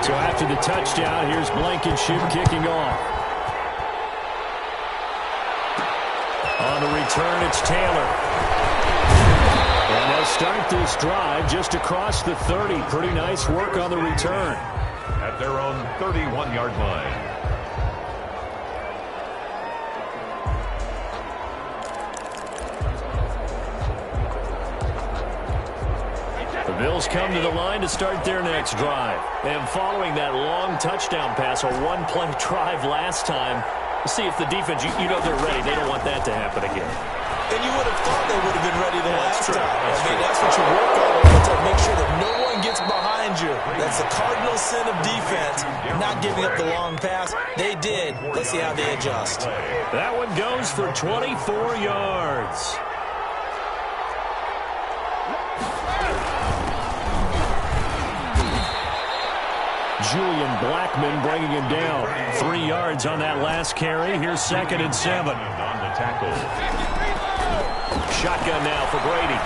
So after the touchdown, here's Blankenship kicking off. On the return, it's Taylor. And they'll start this drive just across the 30. Pretty nice work on the return. At their own 31-yard line. The Bills come to the line to start their next drive. And following that long touchdown pass, a one-play drive last time, see if the defense, you know they're ready. They don't want that to happen again. And you would have thought they would have been ready the last time. That's what you work on all the time. Make sure that no one gets behind you. That's the cardinal sin of defense, not giving up the long pass. They did. Let's see how they adjust. That one goes for 24 yards. Julian Blackman bringing him down. 3 yards on that last carry. Here's 2nd and 7. On the tackle. Shotgun now for Brady.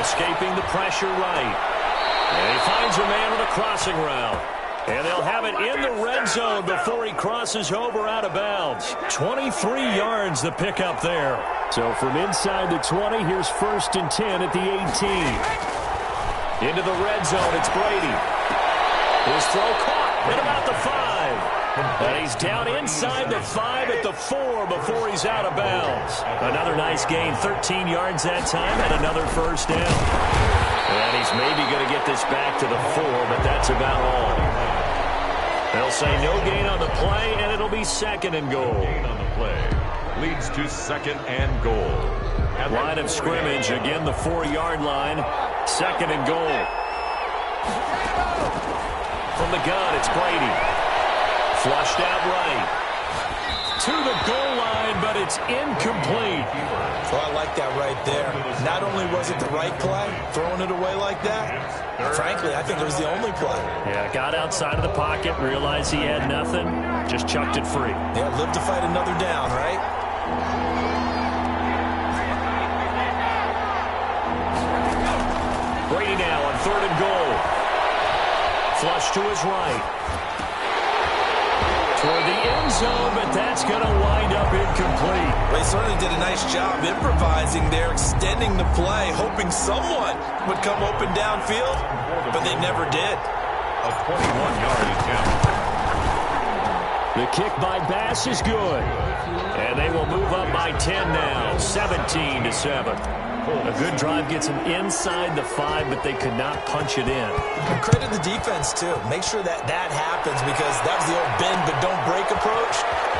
Escaping the pressure right. And he finds a man with a crossing route. And they'll have it in the red zone before he crosses over out of bounds. 23 yards the pickup there. So from inside the 20, here's 1st and 10 at the 18. Into the red zone, it's Brady. His throw caught at about the 5. And he's down inside the 5 at the 4 before he's out of bounds. Another nice gain, 13 yards that time, and another first down. And he's maybe going to get this back to the 4, but that's about all. They'll say no gain on the play, and it'll be 2nd and goal. Gain on the play leads to 2nd and goal. Line of scrimmage, again the 4-yard line. 2nd and goal. From the gun, it's Brady. Flushed out right. To the goal line, but it's incomplete. Well, I like that right there. Not only was it the right play, throwing it away like that, frankly, I think it was the only play. Yeah, got outside of the pocket, realized he had nothing, just chucked it free. Yeah, live to fight another down, right? Brady now on 3rd and goal. Flush to his right. Toward the end zone, but that's going to wind up incomplete. They certainly did a nice job improvising there, extending the play, hoping someone would come open downfield, but they never did. A 21-yard attempt. The kick by Bass is good. And they will move up by 10 now, 17-7. A good drive gets them inside the 5, but they could not punch it in. And credit the defense, too. Make sure that that happens because that was the old bend but don't break approach.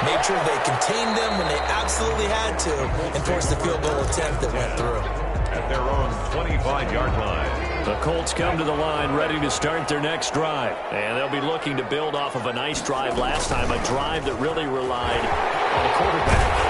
Made sure they contained them when they absolutely had to and forced the field goal attempt that went through. At their own 25-yard line. The Colts come to the line ready to start their next drive. And they'll be looking to build off of a nice drive last time, a drive that really relied on the quarterback.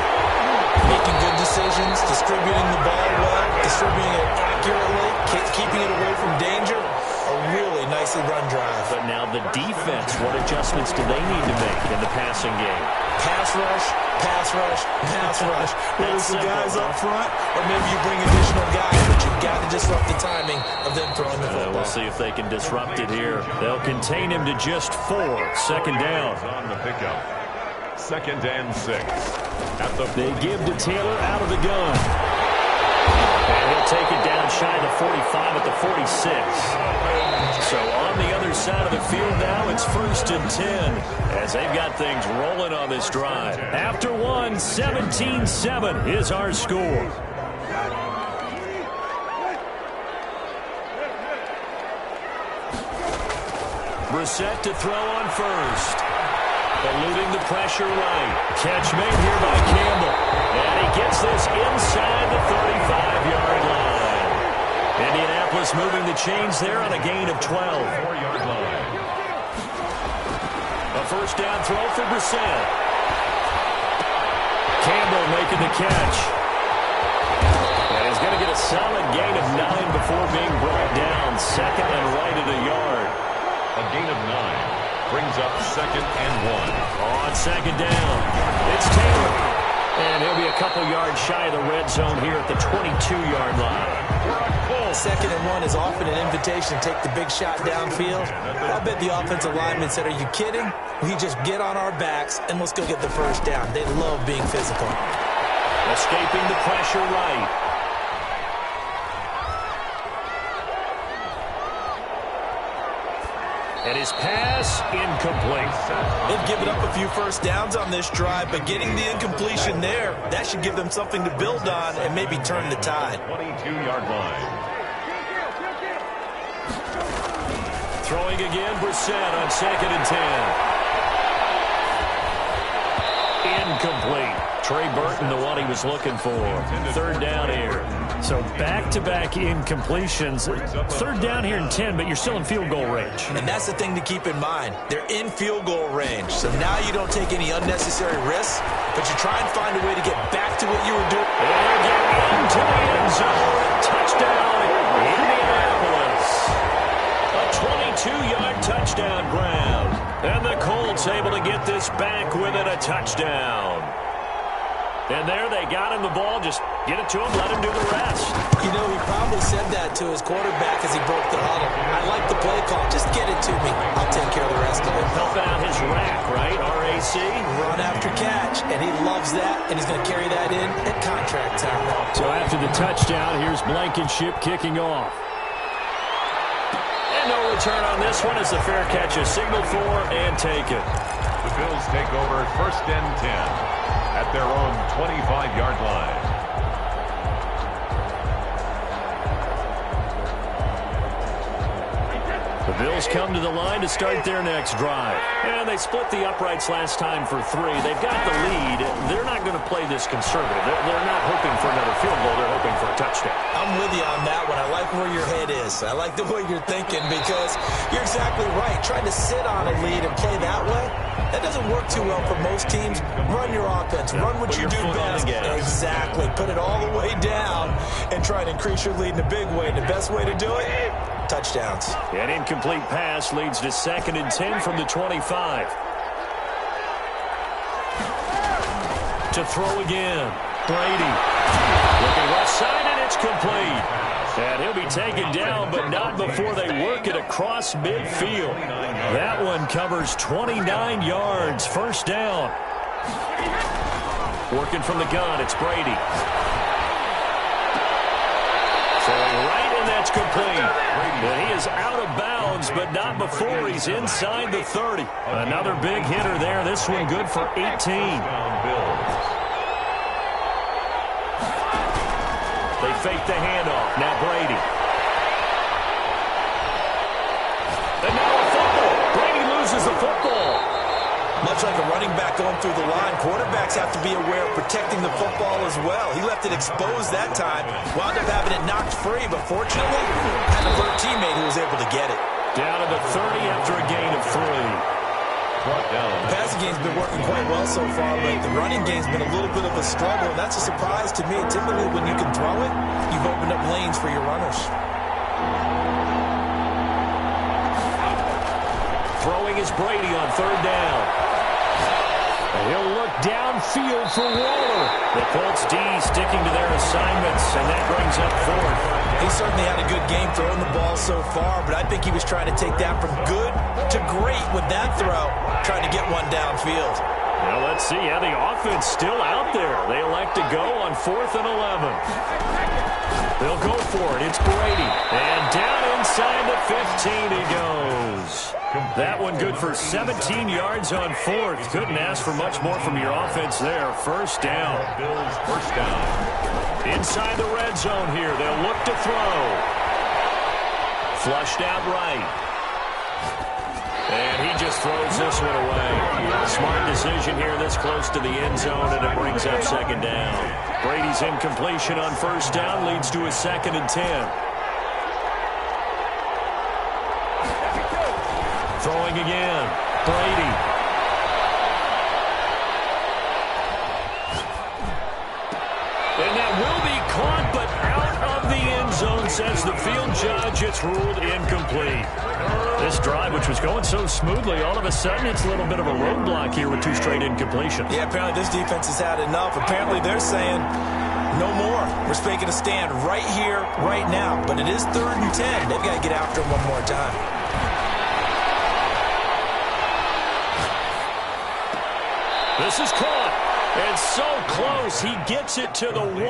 Making good decisions, distributing the ball well, distributing it accurately, keeping it away from danger. A really nicely run drive. But now the defense, what adjustments do they need to make in the passing game? Pass rush, pass rush, pass rush. Whether it's the guys up front or maybe you bring additional guys, but you've got to disrupt the timing of them throwing the football. We'll see if they can disrupt it here. They'll contain him to just 4. 2nd down. On the pickup. 2nd and 6. They give to Taylor out of the gun. And he'll take it down shy of the 45 at the 46. So on the other side of the field now, it's 1st and 10 as they've got things rolling on this drive. After 1, 17-7 is our score. Brissett to throw on 1st. Eluding the pressure right. Catch made here by Campbell. And he gets this inside the 35-yard line. Indianapolis moving the chains there on a gain of 12. 4-yard line. A 1st down throw for Brissett. Campbell making the catch. And he's going to get a solid gain of 9 before being brought down. 2nd and right at a yard. A gain of 9. Brings up 2nd and 1. On 2nd down, it's Taylor. And he'll be a couple yards shy of the red zone here at the 22-yard line. know 2nd and 1 is often an invitation to take the big shot downfield. I bet the offensive lineman said, are you kidding? We just get on our backs and let's go get the first down. They love being physical. Escaping the pressure right. And his pass incomplete. They've given up a few first downs on this drive, but getting the incompletion there, that should give them something to build on and maybe turn the tide. 22-yard line. Throwing again, Brissett on 2nd and 10. Incomplete. Trey Burton, the one he was looking for. 3rd down here. So back-to-back incompletions. 3rd down here in 10, but you're still in field goal range. And that's the thing to keep in mind. They're in field goal range. So now you don't take any unnecessary risks, but you try and find a way to get back to what you were doing. And again into the end zone. Touchdown, Indianapolis. A 22-yard touchdown grab. And the Colts able to get this back within a touchdown. And there they got him the ball. Just get it to him, let him do the rest. You know, he probably said that to his quarterback as he broke the huddle. I like the play call. Just get it to me. I'll take care of the rest of it. Helping out his rack, right? RAC. Run after catch, and he loves that, and he's going to carry that in at contract time. So after the touchdown, here's Blankenship kicking off. And no return on this one as the fair catch is signaled for and taken. The Bills take over 1st and 10 at their own 25-yard line. The Bills come to the line to start their next drive. And they split the uprights last time for 3. They've got the lead. They're not going to play this conservative. They're not hoping for another field goal. They're hoping for a touchdown. I'm with you on that one. I like where your head is. I like the way you're thinking because you're exactly right. Trying to sit on a lead and play that way, that doesn't work too well for most teams. Run your offense. Run what you do best. Exactly. Put it all the way down and try to increase your lead in a big way. And the best way to do it, touchdowns. An incomplete pass leads to 2nd and 10 from the 25. To throw again. Brady. Looking left side, and it's complete. And he'll be taken down, but not before they work it across midfield. That one covers 29 yards. 1st down. Working from the gun, it's Brady. Throwing right, and that's complete. And he is out of bounds, but not before he's inside the 30. Another big hitter there. This one good for 18. They fake the handoff. Now Brady. And now a fumble. Brady loses the football. Much like a running back going through the line, quarterbacks have to be aware of protecting the football as well. He left it exposed that time. Wound up having it knocked free, but fortunately, had a hurt teammate who was able to get it. Down to the 30 after a gain of 3. The passing game's been working quite well so far, but the running game's been a little bit of a struggle, and that's a surprise to me. Typically, when you can throw it, you've opened up lanes for your runners. Throwing is Brady on 3rd down. And he'll look downfield for Waller. The Colts D sticking to their assignments, and that brings up 4th. He certainly had a good game throwing the ball so far, but I think he was trying to take that from good to great with that throw, trying to get one downfield. Now let's see. Yeah, the offense still out there. They elect to go on 4th and 11. They'll go for it. It's Brady. And down inside the 15 he goes. That one good for 17 yards on 4th. Couldn't ask for much more from your offense there. 1st down. Bills 1st down. Inside the red zone here. They'll look to throw. Flushed out right. And he just throws this one away. Smart decision here this close to the end zone, and it brings up 2nd down. Brady's incompletion on 1st down leads to a 2nd and 10. Throwing again. Brady. And that will be caught, but out of the end zone, says the field judge. It's ruled incomplete. This drive, which was going so smoothly, all of a sudden it's a little bit of a roadblock here with 2 straight incompletions. Yeah, apparently this defense has had enough. Apparently they're saying, No more. We're making a stand right here, right now. But it is 3rd and 10. They've got to get after him one more time. This is caught. And so close, he gets it to the 1.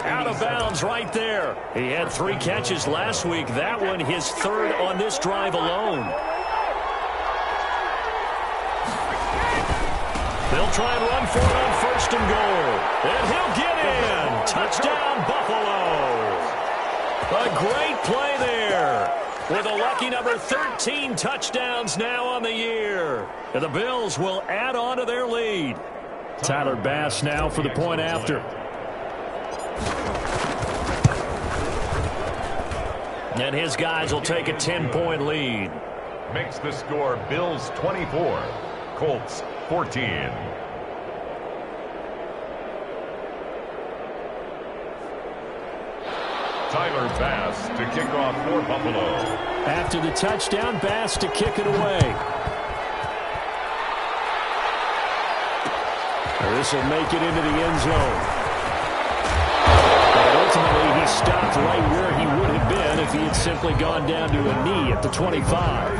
Out of bounds right there. He had 3 catches last week. That one his 3rd on this drive alone. They'll try and run for it on 1st and goal. And he'll get in. Touchdown, Buffalo. A great play there. With a lucky number 13 touchdowns now on the year. And the Bills will add on to their lead. Tyler Bass now for the point after. And his guys will take a 10-point lead. Makes the score Bills 24, Colts 14. Tyler Bass to kick off for Buffalo. After the touchdown, Bass to kick it away. This will make it into the end zone. And ultimately, he stopped right where he would have been if he had simply gone down to a knee at the 25.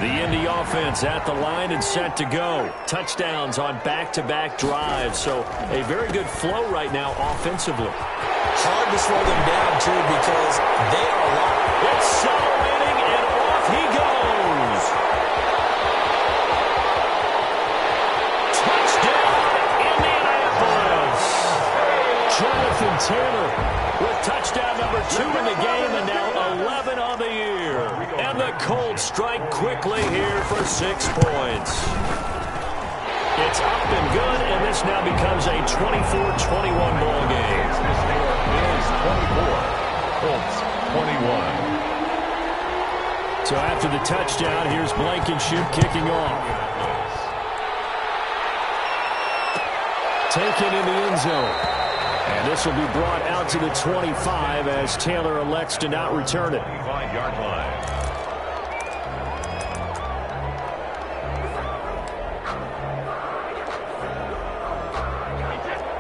The Indy offense at the line and set to go. Touchdowns on back-to-back drives. So a very good flow right now offensively. Hard to slow them down, too, because they are alive. Accelerating, and off he goes. Jonathan Taylor with touchdown number 2 in the game and now 11 on the year. And the Colts strike quickly here for 6 points. It's up and good, and this now becomes a 24-21 ball game. Bills 24, Colts 21. So after the touchdown, here's Blankenship kicking off. Taken in the end zone. And this will be brought out to the 25 as Taylor elects to not return it. 25-yard line.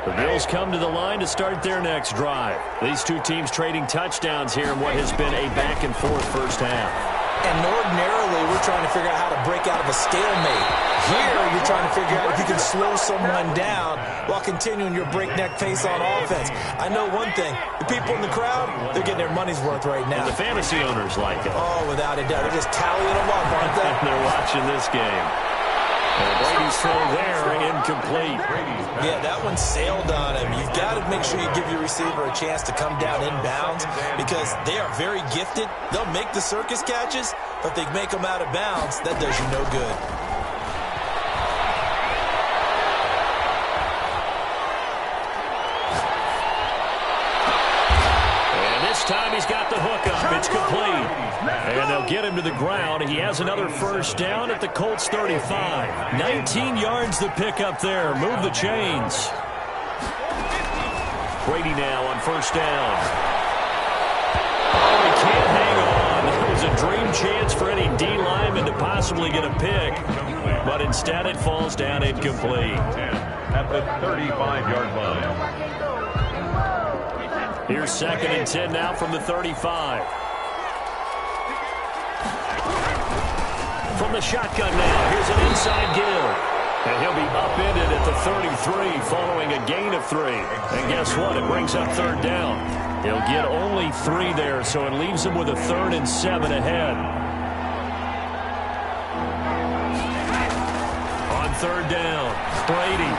The Bills come to the line to start their next drive. These two teams trading touchdowns here in what has been a back-and-forth first half. And ordinarily, we're trying to figure out how to break out of a stalemate. Here, you're trying to figure out if you can slow someone down while continuing your breakneck pace on offense. I know one thing. The people in the crowd, they're getting their money's worth right now. And the fantasy owners like it. Oh, without a doubt. They're just tallying them up, aren't they? They're watching this game. And Brady's throw there, incomplete. Yeah, that one sailed on him. You've got to make sure you give your receiver a chance to come down inbounds because they are very gifted. They'll make the circus catches, but if they make them out of bounds, that does you no good. And this time he's got the hook up. It's complete. And they'll get him to the ground. He has another first down at the Colts 35. 19 yards to pick up there. Move the chains. Brady now on first down. Oh, he can't hang on. That was a dream chance for any D lineman to possibly get a pick. But instead it falls down incomplete. At the 35-yard line. Here's 2nd and 10 now from the 35. From the shotgun now, here's an inside give. And he'll be upended at the 33 following a gain of 3. And guess what? It brings up 3rd down. He'll get only 3 there, so it leaves him with a 3rd and 7 ahead. On 3rd down, Brady.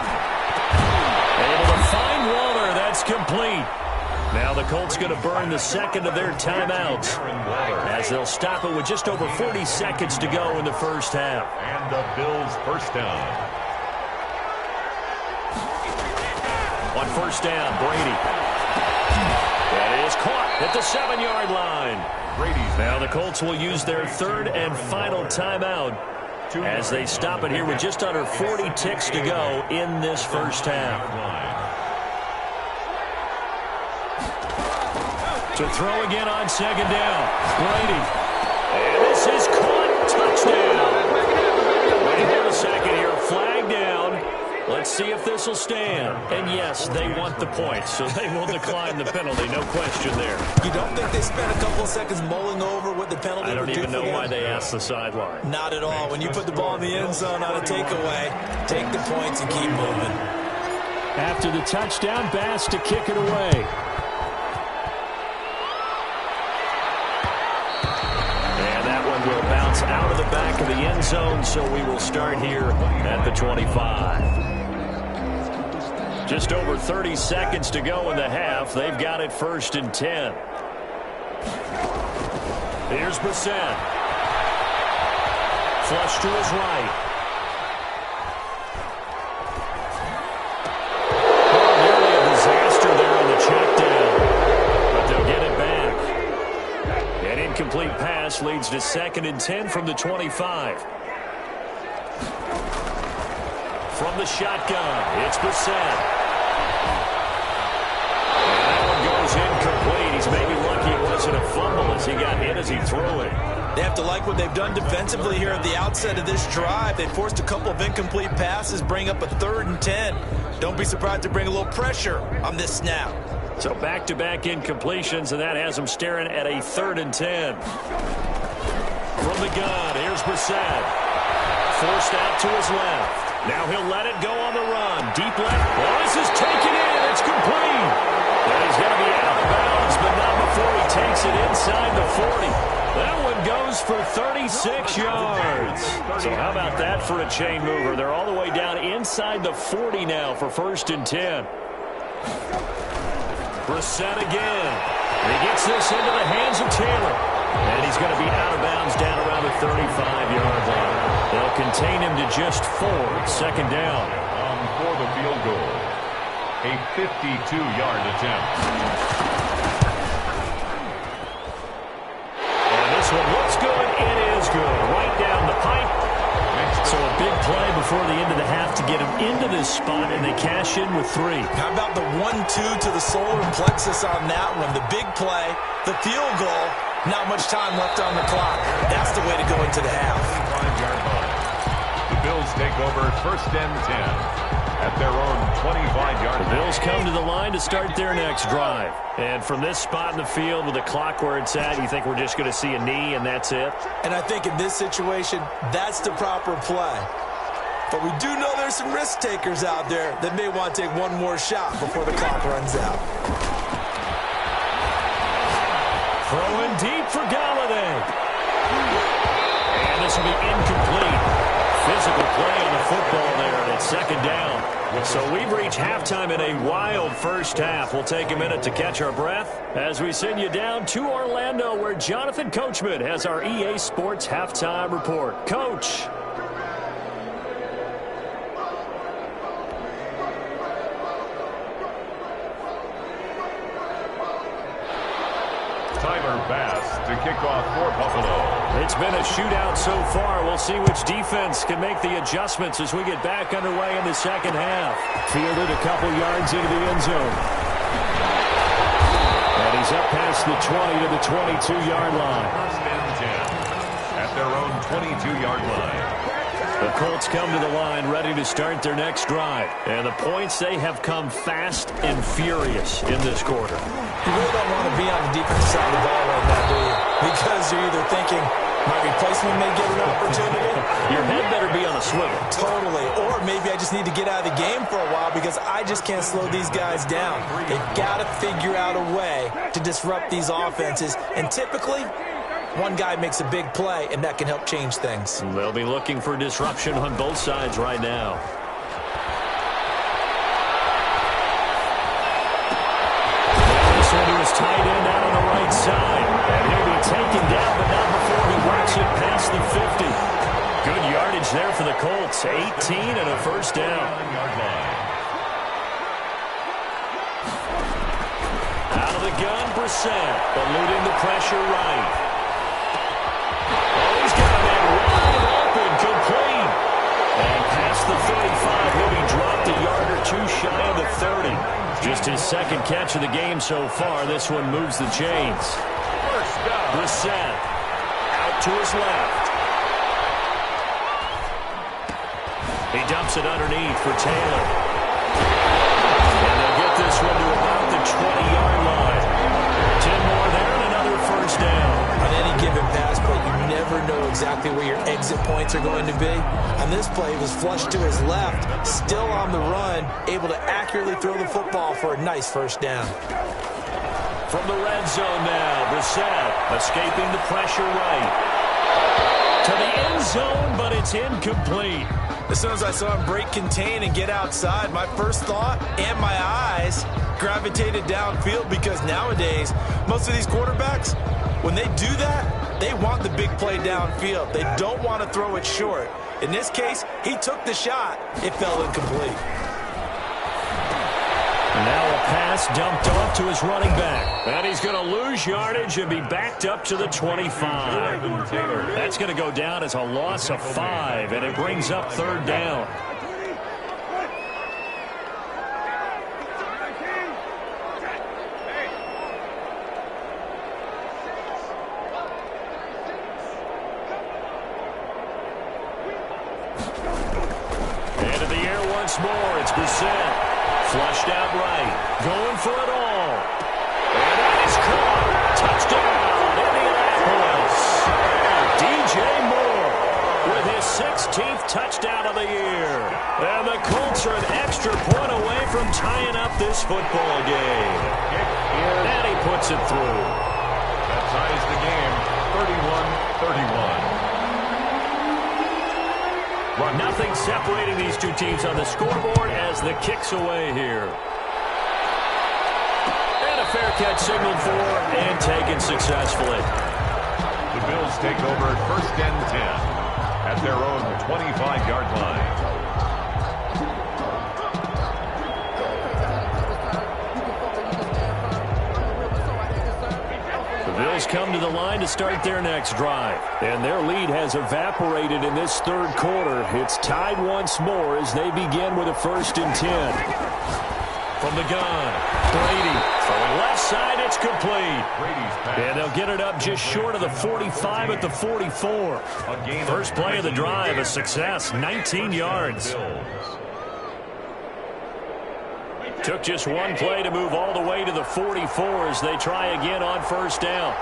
Able to find Waller. That's complete. Now the Colts going to burn the 2nd of their timeouts as they'll stop it with just over 40 seconds to go in the first half. And the Bills first down. On first down, Brady. That is caught at the 7-yard line. Now the Colts will use their 3rd and final timeout as they stop it here with just under 40 ticks to go in this first half. To throw again on 2nd down. Brady. And this is caught. Touchdown. Wait for a second here. Flag down. Let's see if this will stand. And yes, they want the points, so they will decline the penalty. No question there. You don't think they spent a couple of seconds mulling over what the penalty I don't would do even know for them? why they asked the sideline. Not at all. When you put the ball in the end zone on a takeaway, take the points and keep moving. After the touchdown, Bass to kick it away. Will bounce out of the back of the end zone, so we will start here at the 25. Just over 30 seconds to go in the half. They've got it 1st and 10. Here's Brissett. Flush to his right. Oh, nearly a disaster there on the check down, but they'll get it back. An incomplete pass leads to 2nd and 10 from the 25. From the shotgun, it's Brissett. And that one goes incomplete. He's maybe lucky it wasn't a fumble as he got hit as he threw it. They have to like what they've done defensively here at the outset of this drive. They forced a couple of incomplete passes, bring up a 3rd and 10. Don't be surprised to bring a little pressure on this snap. So back-to-back incompletions, and that has him staring at a 3rd and 10. From the gun, here's Brissett. Forced out to his left. Now he'll let it go on the run. Deep left. Oh, this is taken in. It's complete. And he's going to be out of bounds, but not before he takes it inside the 40. That one goes for 36 yards. So how about that for a chain mover? They're all the way down inside the 40 now for 1st and 10. Brissett again. He gets this into the hands of Taylor. And he's going to be out of bounds down around the 35-yard line. They'll contain him to just 4. 2nd down. For the field goal. A 52-yard attempt. And this one looks good. It is good. Right down the pipe. So a big play before the end of the half to get him into this spot, and they cash in with 3. How about the 1-2 to the solar plexus on that one? The big play, the field goal, not much time left on the clock. That's the way to go into the half. 5-yard line. The Bills take over 1st and 10 at their own 25-yard line. The Bills come to the line to start their next drive. And from this spot in the field with the clock where it's at, you think we're just going to see a knee and that's it? And I think in this situation, that's the proper play. But we do know there's some risk takers out there that may want to take one more shot before the clock runs out. Throwing deep for Galladay. And this will be incomplete. Physical play on the football there, and it's 2nd down. So we've reached halftime in a wild first half. We'll take a minute to catch our breath as we send you down to Orlando, where Jonathan Coachman has our EA Sports Halftime Report. Coach. Bass to kick off for Buffalo. It's been a shootout so far. We'll see which defense can make the adjustments as we get back underway in the 2nd half. Fielded a couple yards into the end zone. And he's up past the 20 to the 22-yard line. 1st and 10 at their own 22-yard line. The Colts come to the line ready to start their next drive. And the points, they have come fast and furious in this quarter. You really don't want to be on the defensive side of the ball right now, do you? Because you're either thinking, my replacement may get an opportunity. Your head better be on a swivel. Totally. Or maybe I just need to get out of the game for a while because I just can't slow these guys down. They've got to figure out a way to disrupt these offenses. And typically, one guy makes a big play, and that can help change things. They'll be looking for disruption on both sides right now. This one to his tight end out on the right side. And he'll be taken down, but not before he works it past the 50. Good yardage there for the Colts. 18 and a 1st down. Out of the gun, Brissett, eluding the pressure right. Complete. And past the 35, he'll be dropped a yard or 2 shy of the 30. Just his 2nd catch of the game so far. This one moves the chains. Brissett out to his left. He dumps it underneath for Taylor. And they'll get this one to about the 20-yard line. 10 more there and another first down. On any given pass play, you never know exactly where your exit points are going to be. On this play, he was flushed to his left, still on the run, able to accurately throw the football for a nice first down. From the red zone now, Brissett escaping the pressure right. To the end zone, but it's incomplete. As soon as I saw him break contain and get outside, my first thought and my eyes gravitated downfield, because nowadays, most of these quarterbacks, when they do that, they want the big play downfield. They don't want to throw it short. In this case, he took the shot. It fell incomplete. And now a pass dumped off to his running back. And he's going to lose yardage and be backed up to the 25. That's going to go down as a loss of 5, and it brings up third down. Into the air once more. It's Brissett. Flushed out right. Going for it all. And that is caught. Touchdown, Indianapolis. DJ Moore with his 16th touchdown of the year. And the Colts are an extra point away from tying up this football game. And he puts it through. That ties the game, 31-31. Nothing separating these two teams on the scoreboard as the kick's away here. And a fair catch signaled for and taken successfully. The Bills take over first and 10 at their own 25-yard line. Bills come to the line to start their next drive. And their lead has evaporated in this third quarter. It's tied once more as they begin with a 1st and 10. From the gun, Brady throwing left side, it's complete. And they'll get it up just short of the 45 at the 44. First play of the drive, a success, 19 yards. Took just one play to move all the way to the 44 as they try again on first down.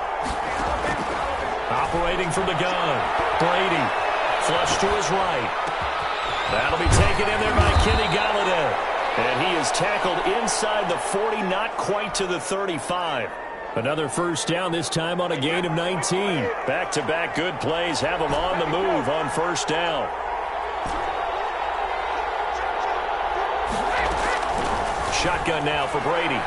Operating from the gun, Brady, flush to his right. That'll be taken in there by Kenny Galladay. And he is tackled inside the 40, not quite to the 35. Another first down, this time on a gain of 19. Back-to-back good plays have them on the move on first down. Shotgun now for Brady.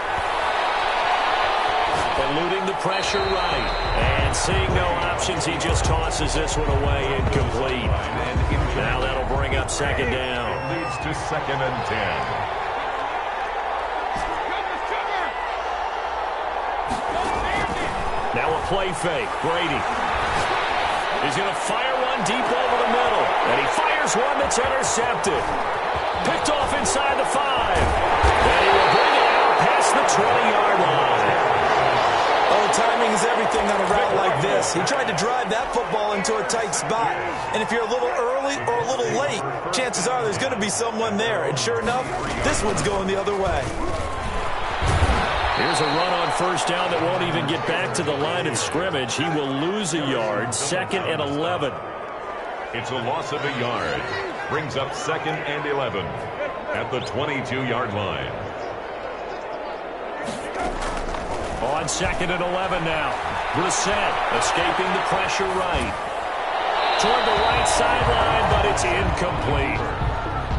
Eluding the pressure right. And seeing no options, he just tosses this one away, incomplete. Now that'll bring up second down. Leads to 2nd and 10. Now a play fake. Brady. He's going to fire one deep over the middle. And he fires one that's intercepted. Picked off inside the 5. And he will bring it out past the 20-yard line. Oh, timing is everything on a route like this. He tried to drive that football into a tight spot. And if you're a little early or a little late, chances are there's going to be someone there. And sure enough, this one's going the other way. Here's a run on first down that won't even get back to the line of scrimmage. He will lose a yard. 2nd and 11. It's a loss of a yard. Brings up 2nd and 11 at the 22-yard line. On 2nd and 11 now. Brissett escaping the pressure right. Toward the right sideline, but it's incomplete.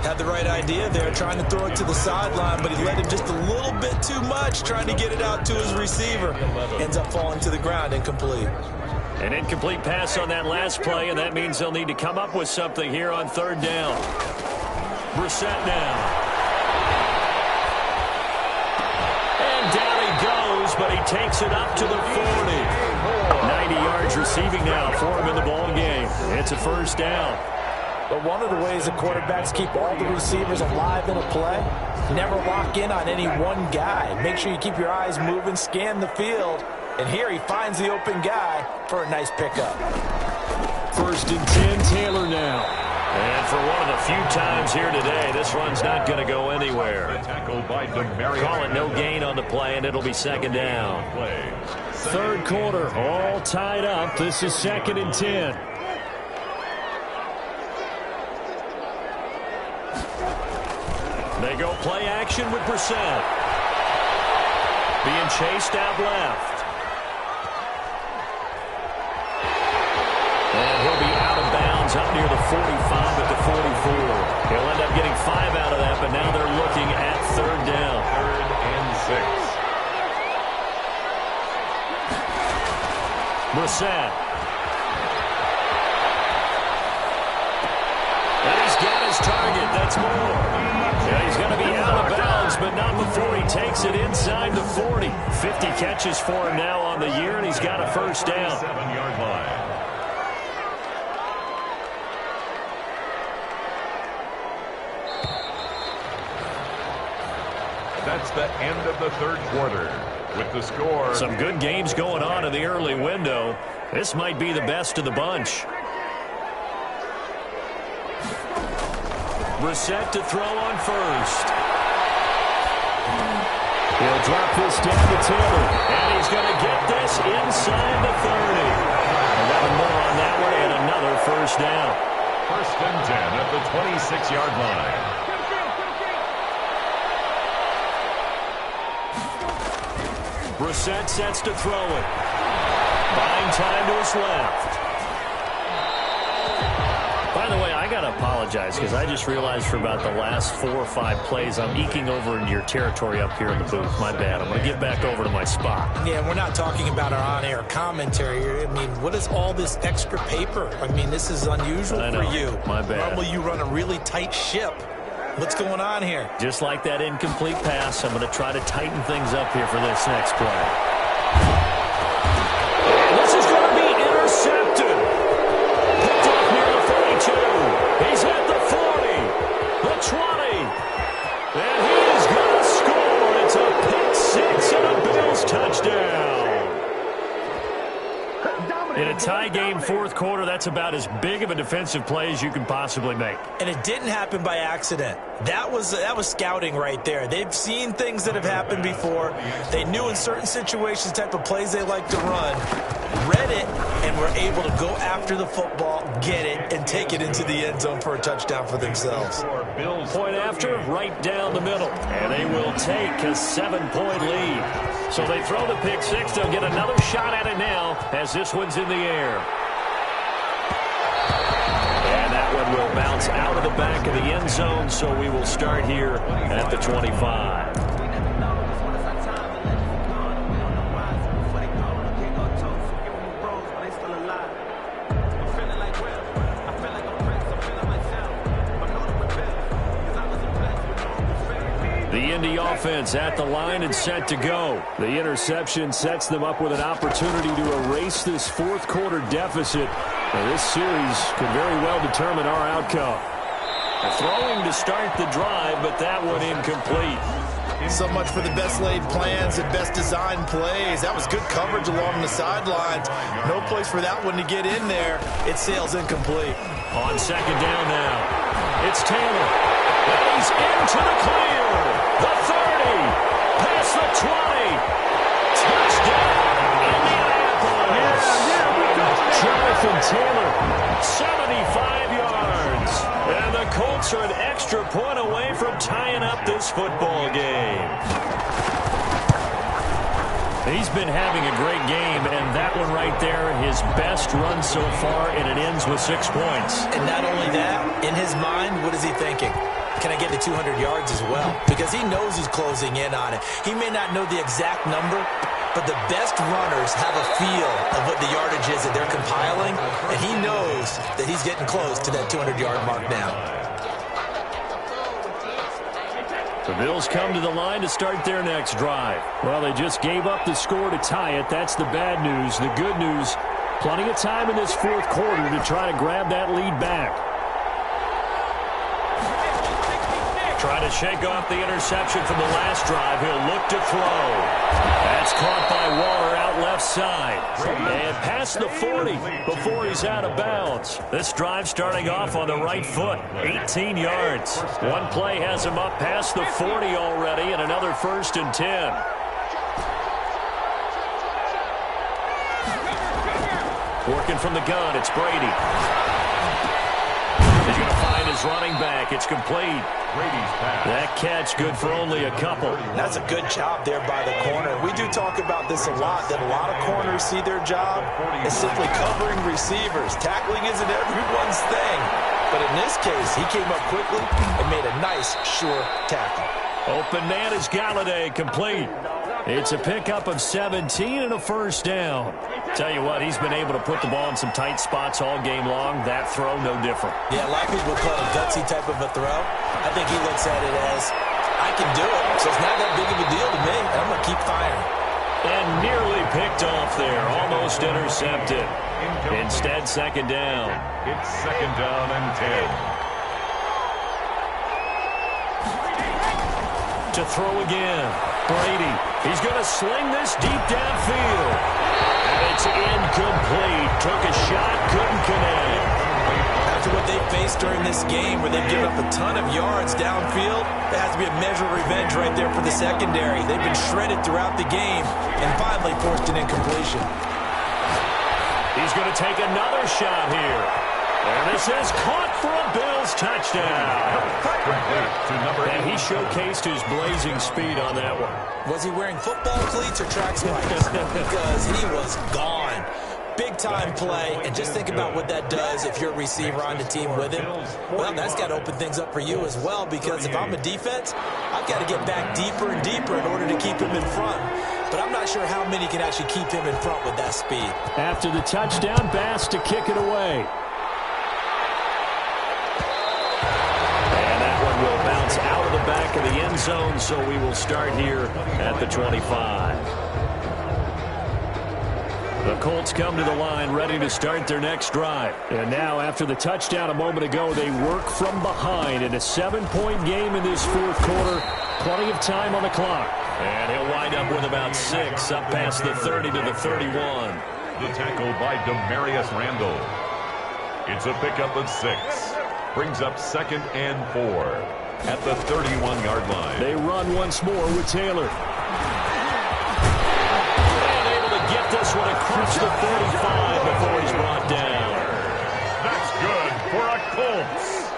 Had the right idea there, trying to throw it to the sideline, but he let him just a little bit too much, trying to get it out to his receiver. Ends up falling to the ground, incomplete. An incomplete pass on that last play, and that means they'll need to come up with something here on third down. Brissett now. And down he goes, but he takes it up to the 40. 90 yards receiving now for him in the ball game. It's a first down. But one of the ways the quarterbacks keep all the receivers alive in a play, never lock in on any one guy. Make sure you keep your eyes moving, scan the field. And here he finds the open guy for a nice pickup. 1st and 10, Taylor now. And for one of the few times here today, this one's not going to go anywhere. Call it no gain on the play, and it'll be second down. Third quarter, all tied up. This is 2nd and 10. They go play action with Brissett. Being chased out left. And he'll be out of bounds up near the 45 at the 44. He'll end up getting 5 out of that, but now they're looking at third down. 3rd and 6. Brissett. And he's got his target. That's more. Yeah, he's going to be out of bounds, but not before he takes it inside the 40. 50 catches for him now on the year, and he's got a first down. 7-yard line. That's the end of the third quarter. With the score. Some good games going on in the early window. This might be the best of the bunch. Brissett to throw on first. He'll drop this down to Taylor. And he's going to get this inside the 30. 11 more on that one and another first down. 1st and 10 at the 26-yard line. Brissett sets to throw it. Buying time to his left. By the way, I got to apologize because I just realized for about the last 4 or 5 plays I'm eking over into your territory up here in the booth. My bad. I'm going to get back over to my spot. Yeah, we're not talking about our on-air commentary. I mean, what is all this extra paper? I mean, this is unusual for you. My bad. Normally you run a really tight ship. What's going on here? Just like that incomplete pass, I'm going to try to tighten things up here for this next play. And this is going to be intercepted. Picked off near the 42. He's at the 40, the 20. And he is going to score. It's a pick six and a Bills touchdown. In a tie game, fourth quarter, that's about as big of a defensive play as you can possibly make. And it didn't happen by accident. That was scouting right there. They've seen things that have happened before. They knew in certain situations type of plays they like to run, read it, and were able to go after the football, get it, and take it into the end zone for a touchdown for themselves. Point after, right down the middle. And they will take a 7-point lead. So they throw the pick six. They'll get another shot at it now as this one's in the air. And that one will bounce out of the back of the end zone, so we will start here at the 25. The Indy offense at the line and set to go. The interception sets them up with an opportunity to erase this fourth quarter deficit. Now, this series could very well determine our outcome. Throwing to start the drive, but that one incomplete. So much for the best laid plans and best designed plays. That was good coverage along the sidelines. No place for that one to get in there. It sails incomplete. On second down now. It's Taylor. And he's into the clear. The 30. Past the 20. Touchdown, Indianapolis. Jonathan Taylor, 75 yards. And the Colts are an extra point away from tying up this football game. He's been having a great game, and that one right there, his best run so far, and it ends with 6 points. And not only that, in his mind, what is he thinking? Can I get to 200 yards as well? Because he knows he's closing in on it. He may not know the exact number, but the best runners have a feel of what the yardage is that they're compiling, and he knows that he's getting close to that 200-yard mark now. The Bills come to the line to start their next drive. Well, they just gave up the score to tie it. That's the bad news. The good news, plenty of time in this fourth quarter to try to grab that lead back. Trying to shake off the interception from the last drive. He'll look to throw. That's caught by Waller out left left side. And past the 40 before he's out of bounds. This drive starting off on the right foot. 18 yards. One play has him up past the 40 already, and another 1st and 10. Working from the gun, it's Brady. He's going to find his running back. It's complete. Brady's pass. That catch good for only a couple. That's a good job there by the corner. We do talk about this a lot, that a lot of corners see their job as simply covering receivers. Tackling isn't everyone's thing. But in this case, he came up quickly and made a nice, sure tackle. Open man is Galladay, complete. It's a pickup of 17 and a 1st down. Tell you what, he's been able to put the ball in some tight spots all game long. That throw, no different. Yeah, a lot of people call it a gutsy type of a throw. I think he looks at it as, I can do it, so it's not that big of a deal to me. I'm going to keep firing. And nearly picked off there. Almost intercepted. Instead, 2nd down. It's 2nd down and 10. To throw again. Brady. He's going to sling this deep downfield. And it's incomplete. Took a shot, couldn't connect. After what they faced during this game where they've given up a ton of yards downfield, there has to be a measure of revenge right there for the secondary. They've been shredded throughout the game and finally forced an incompletion. He's going to take another shot here. And this is caught for a Bills touchdown. And he showcased his blazing speed on that one. Was he wearing football cleats or track spikes? Because he was gone. Big-time play, and just think about what that does if you're a receiver on the team with him. Well, that's got to open things up for you as well, because if I'm a defense, I've got to get back deeper and deeper in order to keep him in front. But I'm not sure how many can actually keep him in front with that speed. After the touchdown, Bass to kick it away. Will bounce out of the back of the end zone, so we will start here at the 25. The Colts come to the line ready to start their next drive. And now, after the touchdown a moment ago, they work from behind in a 7-point game in this 4th quarter. Plenty of time on the clock. And he'll wind up with about 6 up past the 30 to the 31. The tackle by Demarius Randall. It's a pickup of 6. Brings up 2nd and 4 at the 31-yard line. They run once more with Taylor. And able to get this one across the 35 before he's brought down. That's good for a Colts.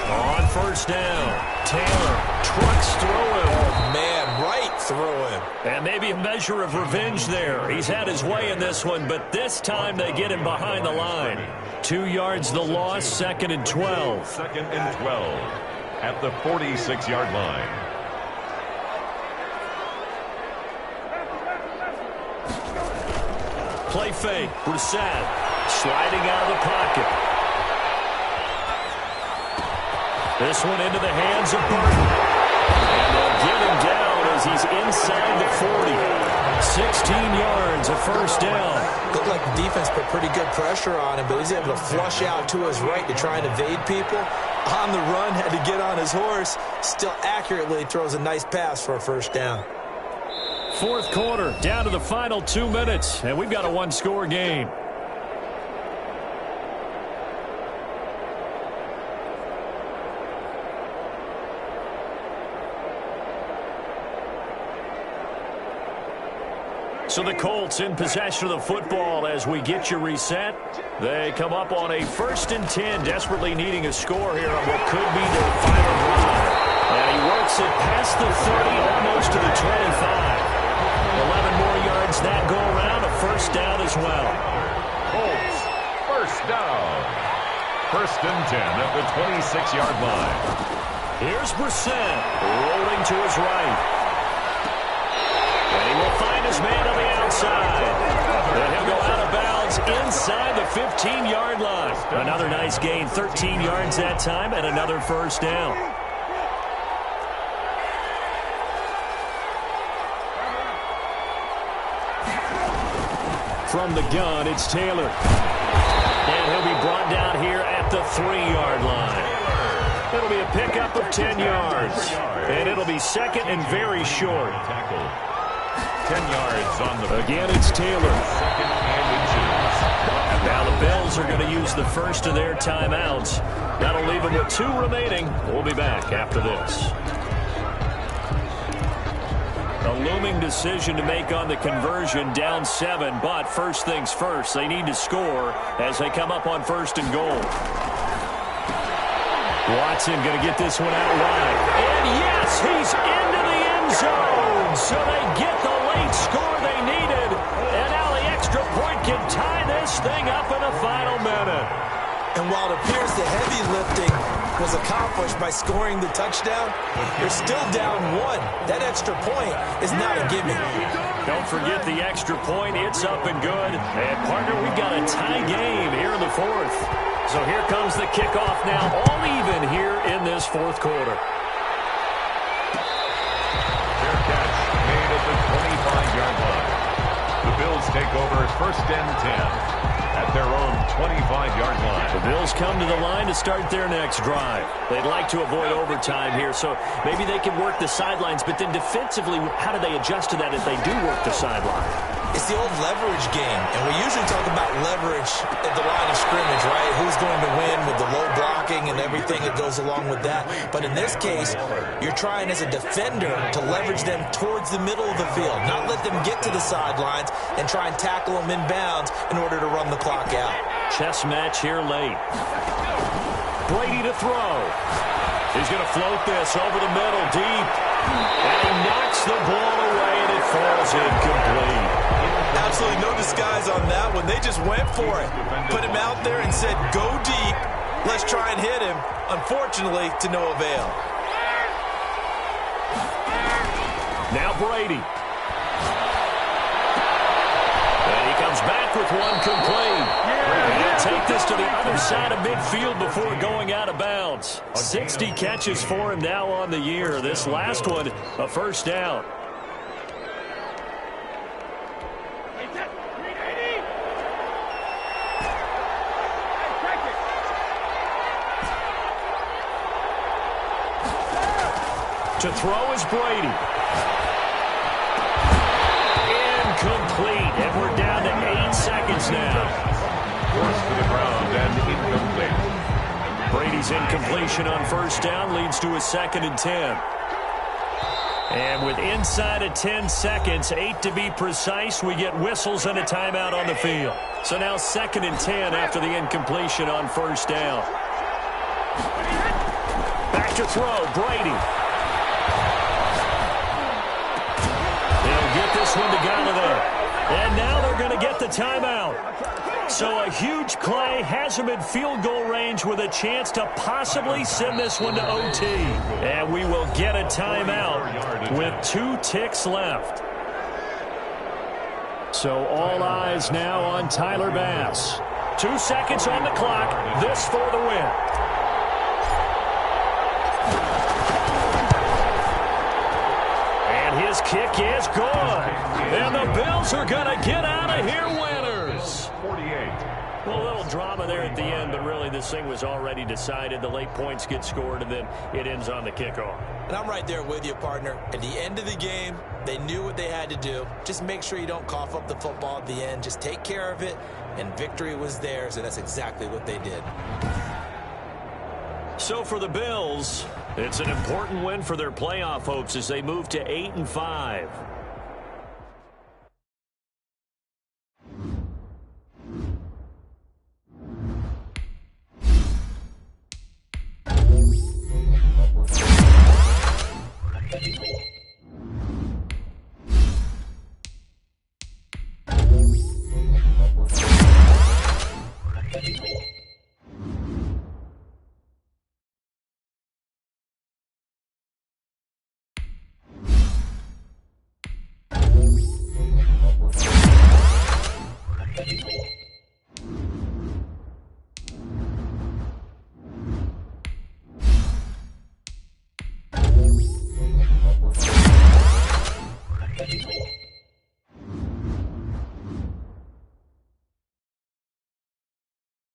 On 1st down, Taylor trucks through him. Oh, man, right through him. And maybe a measure of revenge there. He's had his way in this one, but this time they get him behind the line. 2 yards the loss, 2nd and 12. 2nd and 12 at the 46-yard line. Play fake, Brissett sliding out of the pocket. This one into the hands of Burton. And they'll get him down as he's inside the 40. 16 yards, a 1st down. Looked like the defense put pretty good pressure on him, but he's able to flush out to his right to try and evade people. On the run, had to get on his horse. Still accurately throws a nice pass for a 1st down. 4th quarter, down to the final 2 minutes, and we've got a 1-score game. So the Colts in possession of the football as we get you reset. They come up on a 1st and 10, desperately needing a score here on what could be their final drive. And he works it past the 30, almost to the 25. 11 more yards that go around, a 1st down as well. Colts, 1st down. 1st and 10 at the 26-yard line. Here's Brissett rolling to his right. And he will find his man on the outside. And he'll go out of bounds inside the 15-yard line. Another nice gain, 13 yards that time, and another 1st down. From the gun, it's Taylor. And he'll be brought down here at the 3-yard line. It'll be a pickup of 10 yards. And it'll be 2nd and very short. 10 yards on the Again, it's Taylor. second and inches. Now the Bills are going to use the first of their timeouts. That'll leave them with 2 remaining. We'll be back after this. A looming decision to make on the conversion, down 7, but first things first, they need to score as they come up on 1st and goal. Watson going to get this one out wide. And yes, he's into the end zone. So they get the late score they needed. And now the extra point can tie this thing up in the final minute. And while it appears the heavy lifting was accomplished by scoring the touchdown, you're still down 1. That extra point is not a gimme. Don't forget the extra point. It's up and good. And, partner, we've got a tie game here in the 4th. So here comes the kickoff now, all even here in this 4th quarter. Fair catch made at the 25-yard line. The Bills take over 1st and 10 at their own 25-yard line. The Bills come to the line to start their next drive. They'd like to avoid overtime here, so maybe they can work the sidelines, but then defensively, how do they adjust to that if they do work the sideline? It's the old leverage game, and we usually talk about leverage at the line of scrimmage, right? Who's going to win with the low blocking and everything that goes along with that. But in this case, you're trying as a defender to leverage them towards the middle of the field, not let them get to the sidelines and try and tackle them in bounds in order to run the clock out. Chess match here late. Brady to throw. He's going to float this over the middle, deep. And he knocks the ball away, and it falls incomplete. Absolutely no disguise on that one. They just went for it. Put him out there and said, go deep. Let's try and hit him. Unfortunately, to no avail. Now Brady. And he comes back with one complete. And he'll take this to the other side of midfield before going out of bounds. 60 catches for him now on the year. This last one, a 1st down. To throw is Brady. Incomplete. And we're down to 8 seconds now. Forced to the ground and incomplete. Brady's incompletion on 1st down leads to a 2nd and 10. And with inside of 10 seconds, 8 to be precise, we get whistles and a timeout on the field. So now 2nd and 10 after the incompletion on 1st down. Back to throw, Brady. Get this one to Galladay. And now they're going to get the timeout. So a huge play has them in field goal range with a chance to possibly send this one to OT. And we will get a timeout with 2 ticks left. So all eyes now on Tyler Bass. 2 seconds on the clock. This for the win. His kick is good. And the Bills are going to get out of here winners. 48. Well, a little drama there at the end, but really this thing was already decided. The late points get scored, and then it ends on the kickoff. And I'm right there with you, partner. At the end of the game, they knew what they had to do. Just make sure you don't cough up the football at the end. Just take care of it, and victory was theirs, and that's exactly what they did. So for the Bills, it's an important win for their playoff hopes as they move to 8-5.